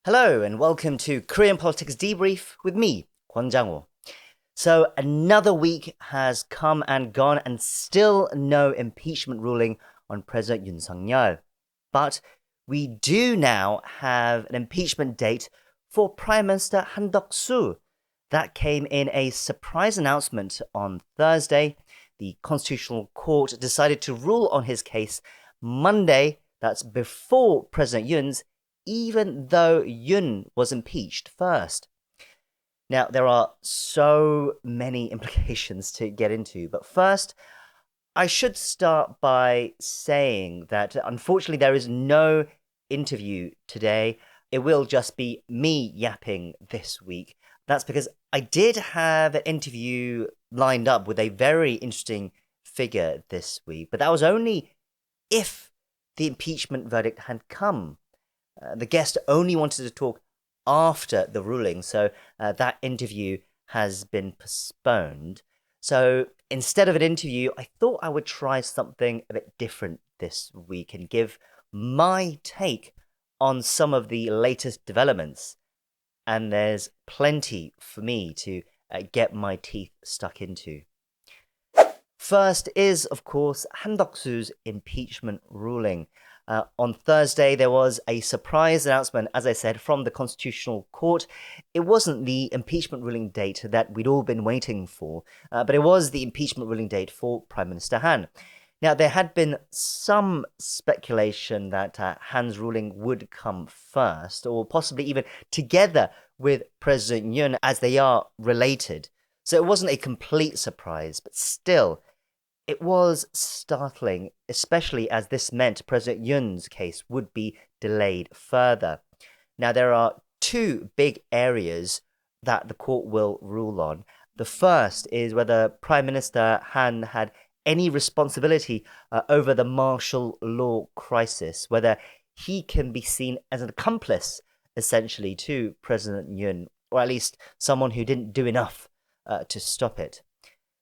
Hello and welcome to Korean Politics Debrief with me, Jang-Ho. So another week has come and gone and still no impeachment ruling on President Yoon Suk Yeol. But we do now have an impeachment date for Prime Minister Han Duck-soo. That came in a surprise announcement on Thursday. The Constitutional Court decided to rule on his case Monday, that's before President Yoon's, even though Yoon was impeached first. Now, there are so many implications to get into, but first, I should start by saying that unfortunately there is no interview today. It will just be me yapping this week. That's because I did have an interview lined up with a very interesting figure this week, but that was only if the impeachment verdict had come. The guest only wanted to talk after the ruling, so that interview has been postponed. So instead of an interview, I thought I would try something a bit different this week and give my take on some of the latest developments. And there's plenty for me to get my teeth stuck into. First is, of course, Han Duck-soo's impeachment ruling. On Thursday, there was a surprise announcement, as I said, from the Constitutional Court. It wasn't the impeachment ruling date that we'd all been waiting for, but it was the impeachment ruling date for Prime Minister Han. Now, there had been some speculation that Han's ruling would come first, or possibly even together with President Yoon, as they are related. So it wasn't a complete surprise, but still, it was startling, especially as this meant President Yoon's case would be delayed further. Now, there are two big areas that the court will rule on. The first is whether Prime Minister Han had any responsibility over the martial law crisis, whether he can be seen as an accomplice, essentially, to President Yoon, or at least someone who didn't do enough to stop it.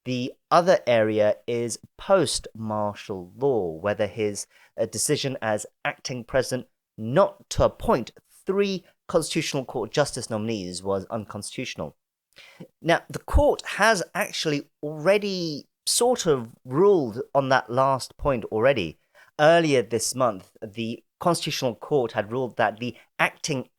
The other area is post-martial law, whether his decision as acting president not to appoint 3 Constitutional Court justice nominees was unconstitutional. Now, the court has actually already sort of ruled on that last point already. Earlier this month, the Constitutional Court had ruled that the acting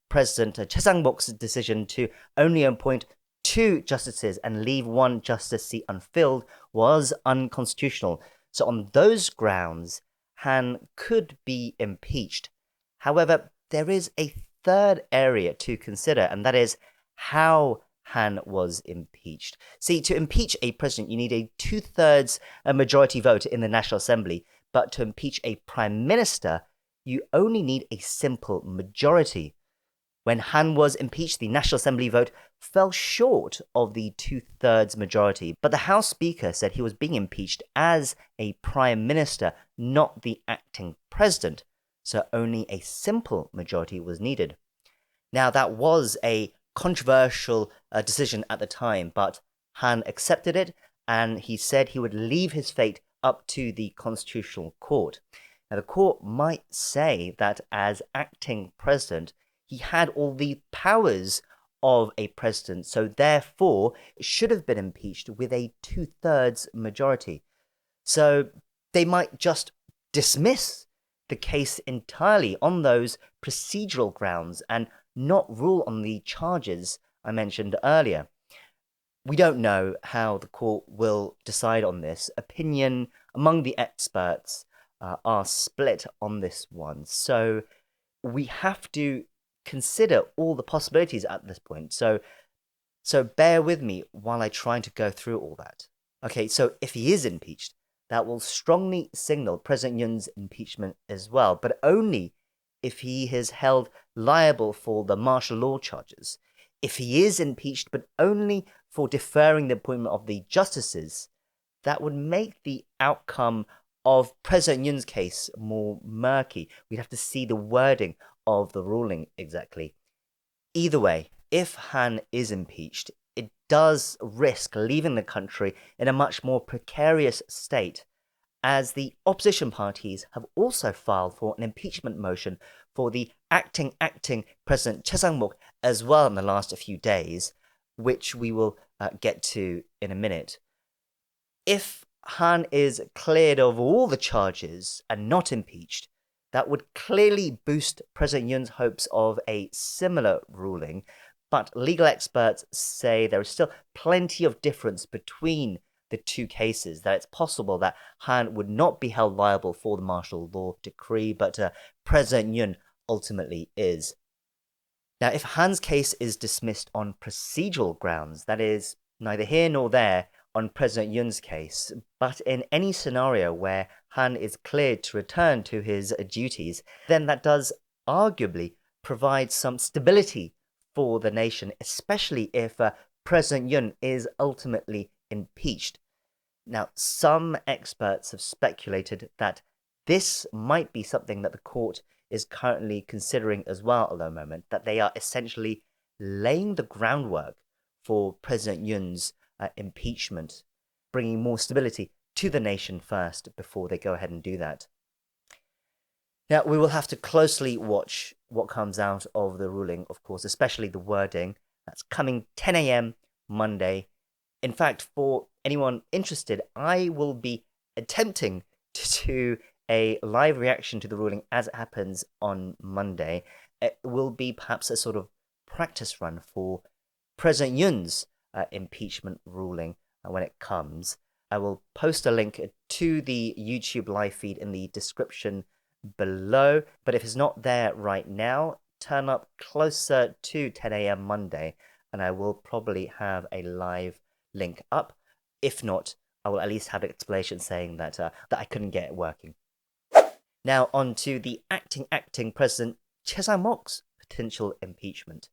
president Sang-mok's decision to only appoint 2 justices and leave 1 justice seat unfilled was unconstitutional. So on those grounds, Han could be impeached. However, there is a third area to consider, and that is how Han was impeached. See, to impeach a president, you need a 2/3 majority vote in the National Assembly, but to impeach a prime minister, you only need a simple majority. When Han was impeached, the National Assembly vote fell short of the 2/3 majority, but the House Speaker said he was being impeached as a prime minister, not the acting president, so only a simple majority was needed. Now, that was a controversial decision at the time, but Han accepted it, and he said he would leave his fate up to the Constitutional Court. Now, the court might say that as acting president, he had all the powers of a president, so therefore should have been impeached with a 2/3 majority. So they might just dismiss the case entirely on those procedural grounds and not rule on the charges I mentioned earlier. We don't know how the court will decide on this. Opinion among the experts are split on this one. So we have to consider all the possibilities at this point. So bear with me while I try to go through all that. Okay, so if he is impeached, that will strongly signal President Yoon's impeachment as well, but only if he is held liable for the martial law charges. If he is impeached, but only for deferring the appointment of the justices, that would make the outcome of President Yoon's case more murky. We'd have to see the wording of the ruling exactly. Either way, if Han is impeached, it does risk leaving the country in a much more precarious state, as the opposition parties have also filed for an impeachment motion for the acting President Sang-mok as well in the last few days, which we will get to in a minute. If Han is cleared of all the charges and not impeached, that would clearly boost President Yoon's hopes of a similar ruling, but legal experts say there is still plenty of difference between the two cases, that it's possible that Han would not be held liable for the martial law decree, but President Yoon ultimately is. Now, if Han's case is dismissed on procedural grounds, that is neither here nor there on President Yoon's case, but in any scenario where Han is cleared to return to his duties, then that does arguably provide some stability for the nation, especially if President Yoon is ultimately impeached. Now, some experts have speculated that this might be something that the court is currently considering as well at the moment, that they are essentially laying the groundwork for President Yoon's impeachment, bringing more stability to the nation first before they go ahead and do that. Now, we will have to closely watch what comes out of the ruling, of course, especially the wording. That's coming 10 a.m. Monday. In fact, for anyone interested, I will be attempting to do a live reaction to the ruling as it happens on Monday. It will be perhaps a sort of practice run for President Yoon's impeachment ruling when it comes. I will post a link to the YouTube live feed in the description below, but if it's not there right now, turn up closer to 10 a.m. Monday and I will probably have a live link up. If not, I will at least have an explanation saying that I couldn't get it working. Now on to the acting President Sang-mok's potential impeachment.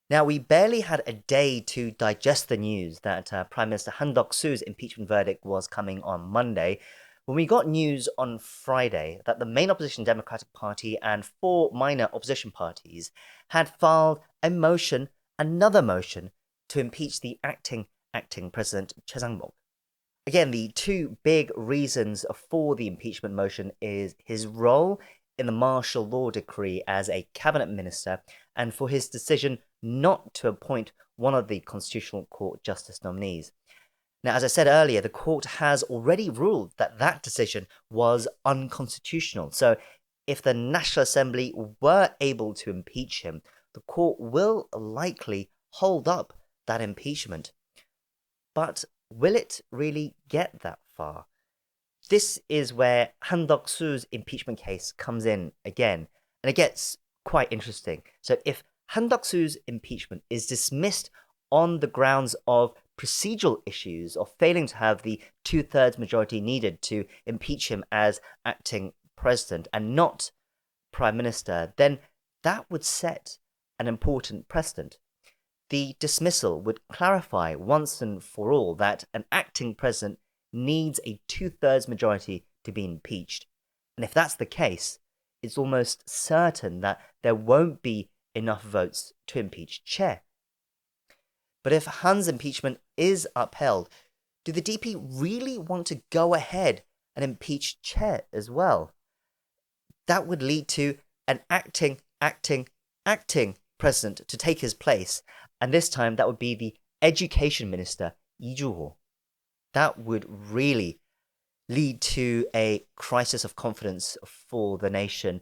Now, we barely had a day to digest the news that Prime Minister Han Duck-soo's impeachment verdict was coming on Monday, when we got news on Friday that the main opposition Democratic Party and 4 minor opposition parties had filed another motion, to impeach the acting President Sang-mok. Again, the two big reasons for the impeachment motion is his role in the martial law decree as a cabinet minister and for his decision not to appoint one of the Constitutional Court justice nominees. Now, as I said earlier, the court has already ruled that that decision was unconstitutional. So if the National Assembly were able to impeach him, the court will likely hold up that impeachment. But will it really get that far? This is where Han Duck-soo's impeachment case comes in again, and it gets quite interesting. So if Han Duck-soo's impeachment is dismissed on the grounds of procedural issues or failing to have the 2/3 majority needed to impeach him as acting president and not prime minister, then that would set an important precedent. The dismissal would clarify once and for all that an acting president needs a 2/3 majority to be impeached. And if that's the case, it's almost certain that there won't be enough votes to impeach Choi. But if Han's impeachment is upheld, do the DP really want to go ahead and impeach Choi as well? That would lead to an acting president to take his place, and this time that would be the education minister, Lee Jae-myung. That would really lead to a crisis of confidence for the nation.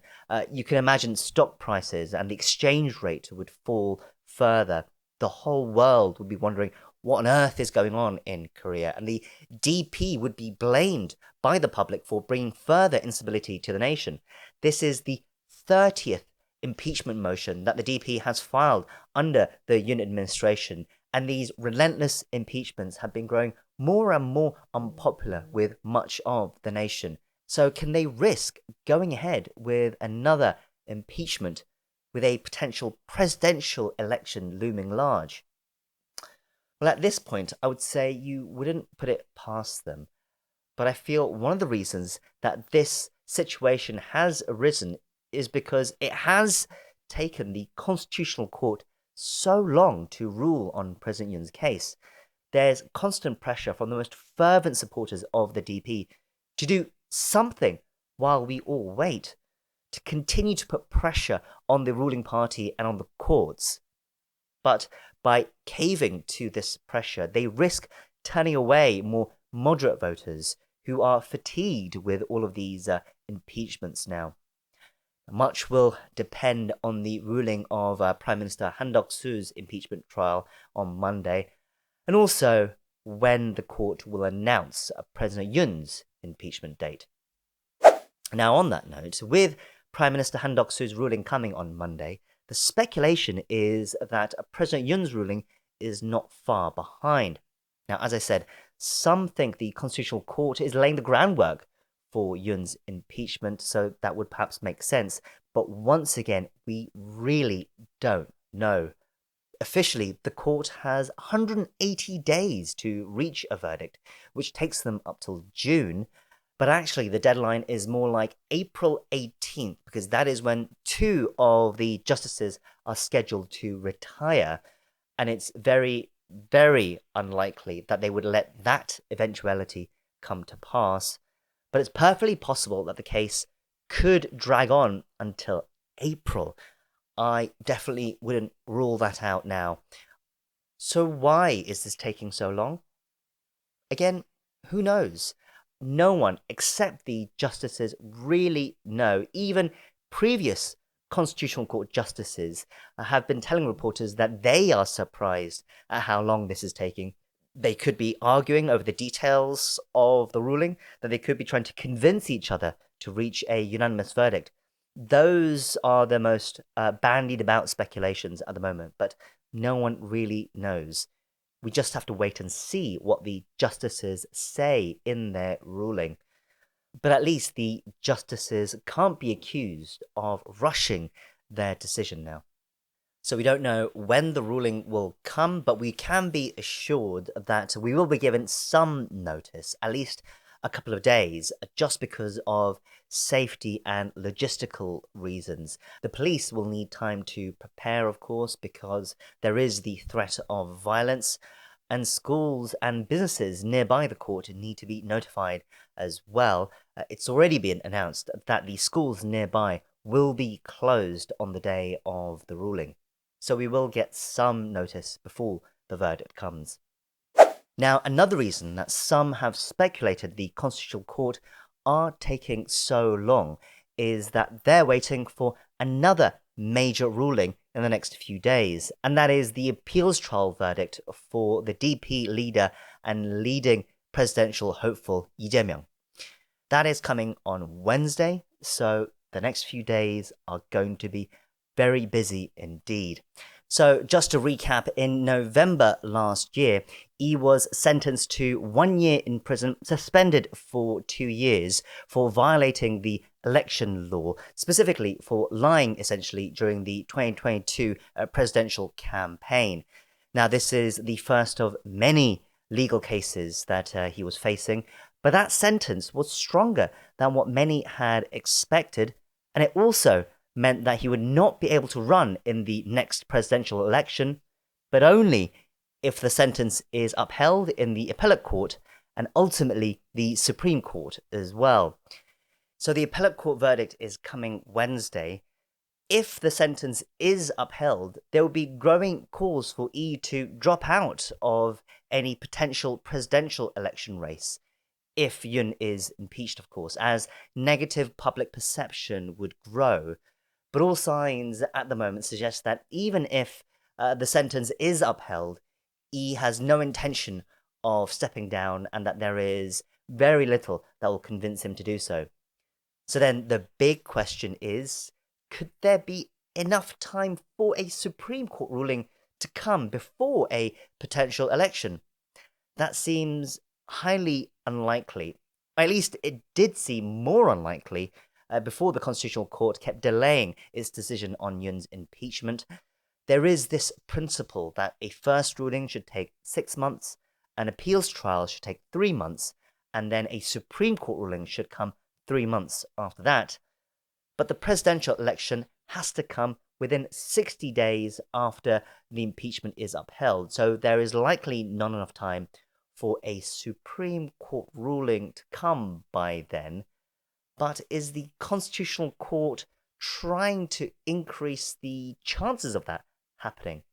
You can imagine stock prices and the exchange rate would fall further. The whole world would be wondering what on earth is going on in Korea, and the DP would be blamed by the public for bringing further instability to the nation. This is the 30th impeachment motion that the DP has filed under the Yoon administration, and these relentless impeachments have been growing more and more unpopular with much of the nation. So can they risk going ahead with another impeachment with a potential presidential election looming large? Well, at this point, I would say you wouldn't put it past them. But I feel one of the reasons that this situation has arisen is because it has taken the Constitutional Court so long to rule on President Yoon's case. There's constant pressure from the most fervent supporters of the DP to do something while we all wait. to continue to put pressure on the ruling party and on the courts. But by caving to this pressure, they risk turning away more moderate voters who are fatigued with all of these impeachments now. Much will depend on the ruling of Prime Minister Han Duck-soo's impeachment trial on Monday, and also when the court will announce President Yoon's impeachment date. Now, on that note, with Prime Minister Han Duck-soo's ruling coming on Monday, the speculation is that President Yoon's ruling is not far behind. Now, as I said, some think the Constitutional Court is laying the groundwork for Yoon's impeachment, so that would perhaps make sense. But once again, we really don't know. Officially, the court has 180 days to reach a verdict, which takes them up till June. But actually, the deadline is more like April 18th, because that is when 2 of the justices are scheduled to retire. And it's very, very unlikely that they would let that eventuality come to pass. But it's perfectly possible that the case could drag on until April. I definitely wouldn't rule that out now. So why is this taking so long? Again, who knows? No one except the justices really know. Even previous Constitutional Court justices have been telling reporters that they are surprised at how long this is taking. They could be arguing over the details of the ruling, that they could be trying to convince each other to reach a unanimous verdict. Those are the most bandied about speculations at the moment, but no one really knows. We just have to wait and see what the justices say in their ruling. But at least the justices can't be accused of rushing their decision now. So we don't know when the ruling will come, but we can be assured that we will be given some notice, at least a couple of days, just because of safety and logistical reasons. The police will need time to prepare, of course, because there is the threat of violence, and schools and businesses nearby the court need to be notified as well. It's already been announced that the schools nearby will be closed on the day of the ruling. So we will get some notice before the verdict comes. Now, another reason that some have speculated the Constitutional Court are taking so long is that they're waiting for another major ruling in the next few days, and that is the appeals trial verdict for the DP leader and leading presidential hopeful Lee Jae-myung. That is coming on Wednesday, so the next few days are going to be very busy indeed. So just to recap, in November last year, Lee was sentenced to 1 year in prison, suspended for 2 years for violating the election law, specifically for lying essentially during the 2022 presidential campaign. Now, this is the first of many legal cases that he was facing, but that sentence was stronger than what many had expected, and it also meant that he would not be able to run in the next presidential election, but only if the sentence is upheld in the appellate court and ultimately the Supreme Court as well. So the appellate court verdict is coming Wednesday. If the sentence is upheld, there will be growing calls for Lee to drop out of any potential presidential election race, if Yoon is impeached, of course, as negative public perception would grow. But all signs at the moment suggest that even if the sentence is upheld, Lee has no intention of stepping down and that there is very little that will convince him to do so. So then the big question is, could there be enough time for a Supreme Court ruling to come before a potential election? That seems highly unlikely. At least it did seem more unlikely before the Constitutional Court kept delaying its decision on Yoon's impeachment. There is this principle that a first ruling should take 6 months, an appeals trial should take 3 months, and then a Supreme Court ruling should come 3 months after that. But the presidential election has to come within 60 days after the impeachment is upheld, so there is likely not enough time for a Supreme Court ruling to come by then. But is the Constitutional Court trying to increase the chances of that happening.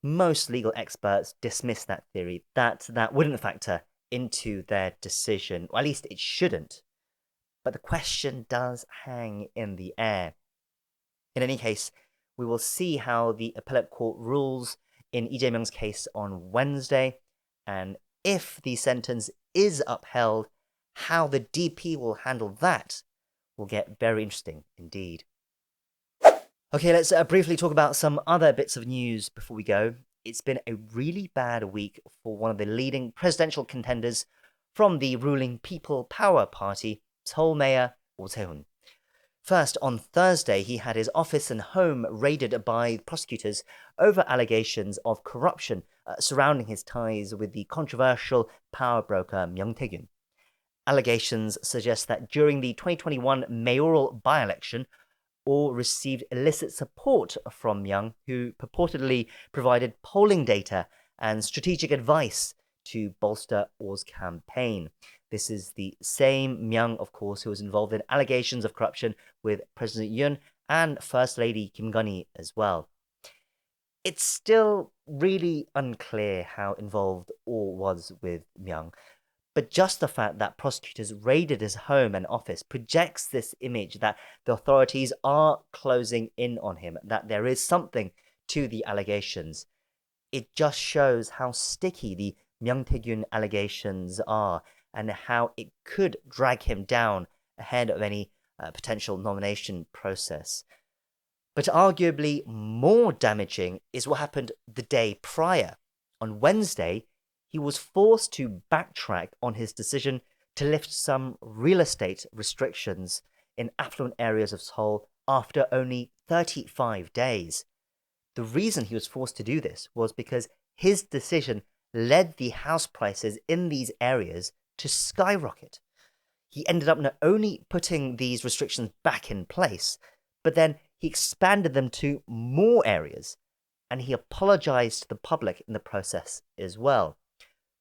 Most legal experts dismiss that theory, that wouldn't factor into their decision, or at least it shouldn't. But the question does hang in the air. In any case, we will see how the appellate court rules in Lee Jae-myung's case on Wednesday, and if the sentence is upheld, how the DP will handle that will get very interesting indeed. Okay, let's briefly talk about some other bits of news before we go. It's been a really bad week for one of the leading presidential contenders from the ruling People Power Party, Seoul Mayor Oh Se-hoon. First, on Thursday, he had his office and home raided by prosecutors over allegations of corruption surrounding his ties with the controversial power broker Myung Tae-gyun. Allegations suggest that during the 2021 mayoral by-election, Oh received illicit support from Myung, who purportedly provided polling data and strategic advice to bolster Oh's campaign. This is the same Myung, of course, who was involved in allegations of corruption with President Yoon and First Lady Kim Gun-hee as well. It's still really unclear how involved Oh was with Myung, but just the fact that prosecutors raided his home and office projects this image that the authorities are closing in on him, that there is something to the allegations. It just shows how sticky the Myung Tae-gyun allegations are and how it could drag him down ahead of any potential nomination process. But arguably more damaging is what happened the day prior. On Wednesday, he was forced to backtrack on his decision to lift some real estate restrictions in affluent areas of Seoul after only 35 days. The reason he was forced to do this was because his decision led the house prices in these areas to skyrocket. He ended up not only putting these restrictions back in place, but then he expanded them to more areas, and he apologized to the public in the process as well.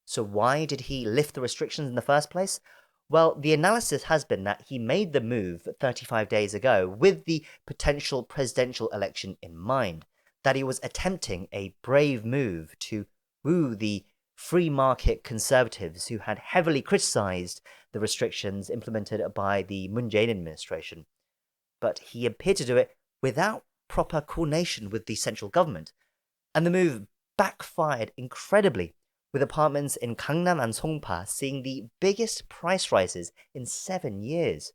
So why did he lift the restrictions in the first place? Well, the analysis has been that he made the move 35 days ago with the potential presidential election in mind, that he was attempting a brave move to woo the free market conservatives who had heavily criticized the restrictions implemented by the Moon Jae-in administration. But he appeared to do it without proper coordination with the central government, and the move backfired incredibly, with apartments in Gangnam and Songpa seeing the biggest price rises in 7 years.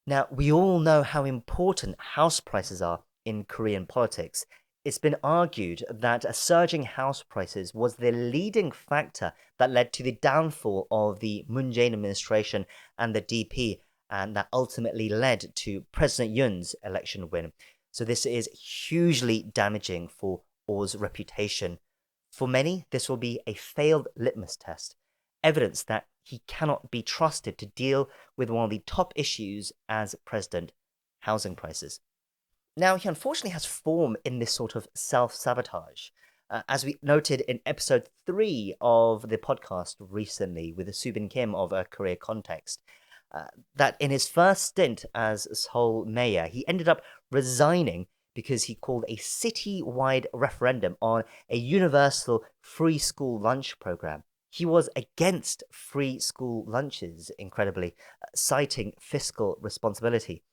Now, we all know how important house prices are in Korean politics. It's been argued that surging house prices was the leading factor that led to the downfall of the Moon Jae-in administration and the DP, and that ultimately led to President Yoon's election win. So this is hugely damaging for Oh's reputation. For many, this will be a failed litmus test, evidence that he cannot be trusted to deal with one of the top issues as president, housing prices. Now, he unfortunately has form in this sort of self-sabotage. As we noted in episode 3 of the podcast recently with Subin Kim of A Korea Context, that in his first stint as Seoul mayor, he ended up resigning because he called a city-wide referendum on a universal free school lunch program. He was against free school lunches, incredibly, citing fiscal responsibility.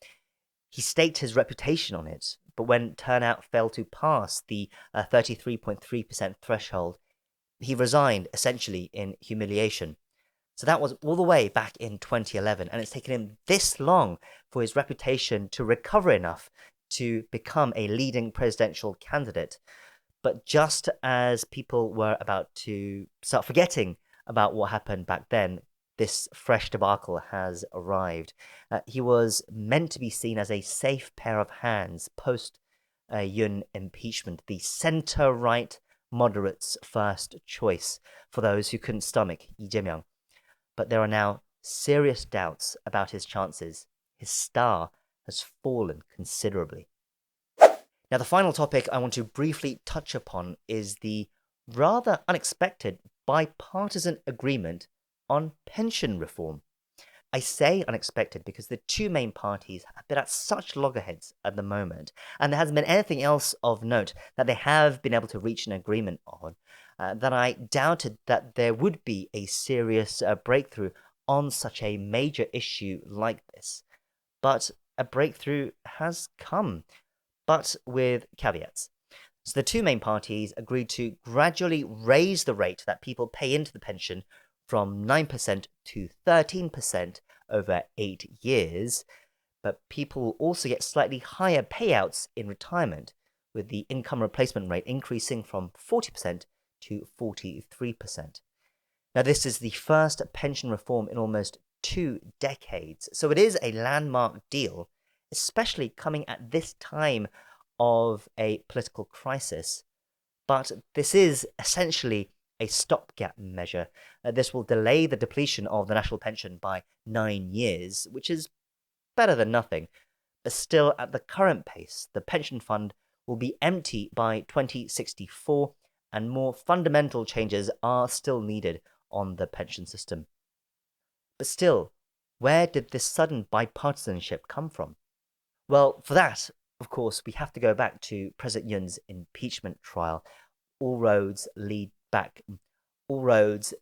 He staked his reputation on it, but when turnout failed to pass the 33.3% threshold, he resigned essentially in humiliation. So that was all the way back in 2011, and it's taken him this long for his reputation to recover enough to become a leading presidential candidate. But just as people were about to start forgetting about what happened back then, this fresh debacle has arrived. He was meant to be seen as a safe pair of hands post Yoon impeachment, the centre-right moderates' first choice for those who couldn't stomach Lee Jae-myung. But there are now serious doubts about his chances. His star has fallen considerably. Now, the final topic I want to briefly touch upon is the rather unexpected bipartisan agreement on pension reform. I say unexpected because the two main parties have been at such loggerheads at the moment, and there hasn't been anything else of note that they have been able to reach an agreement on, that I doubted that there would be a serious breakthrough on such a major issue like this. But a breakthrough has come, but with caveats. So the two main parties agreed to gradually raise the rate that people pay into the pension from 9% to 13% over 8 years, but people will also get slightly higher payouts in retirement, with the income replacement rate increasing from 40% to 43%. Now, this is the first pension reform in almost 2 decades, so it is a landmark deal, especially coming at this time of a political crisis. But this is essentially a stopgap measure. This will delay the depletion of the national pension by 9 years, which is better than nothing. But still, at the current pace, the pension fund will be empty by 2064, and more fundamental changes are still needed on the pension system. But still, where did this sudden bipartisanship come from? Well, for that, of course, we have to go back to President Yoon's impeachment trial. All roads lead back. All roads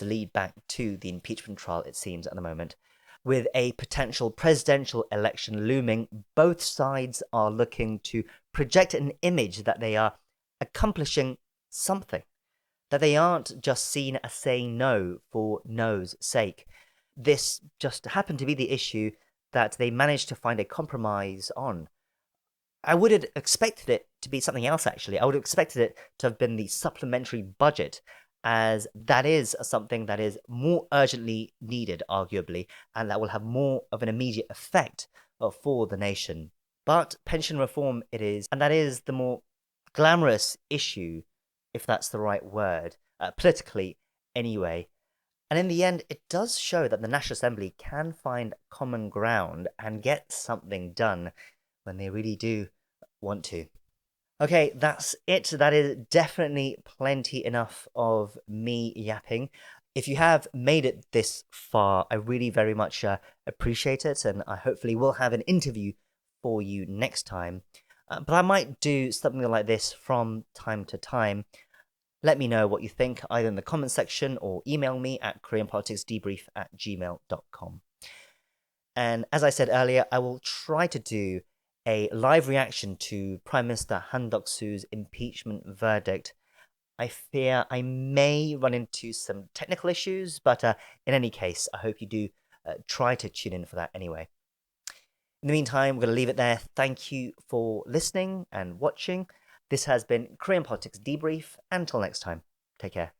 lead back to the impeachment trial, it seems, at the moment. With a potential presidential election looming, both sides are looking to project an image that they are accomplishing something, that they aren't just seen as saying no for no's sake. This just happened to be the issue that they managed to find a compromise on. I would have expected it to be something else, actually. I would have expected it to have been the supplementary budget, as that is something that is more urgently needed, arguably, and that will have more of an immediate effect for the nation. But pension reform it is, and that is the more glamorous issue, if that's the right word, politically anyway. And in the end, it does show that the National Assembly can find common ground and get something done when they really do want to. Okay, that's it. That is definitely plenty enough of me yapping. If you have made it this far, I really very much appreciate it, and I hopefully will have an interview for you next time. But I might do something like this from time to time. Let me know what you think, either in the comment section or email me at koreanpoliticsdebrief@gmail.com. And as I said earlier, I will try to do a live reaction to Prime Minister Han Duck-soo's impeachment verdict. I fear I may run into some technical issues, but in any case, I hope you do try to tune in for that anyway. In the meantime, we're going to leave it there. Thank you for listening and watching. This has been Korean Politics Debrief. Until next time, take care.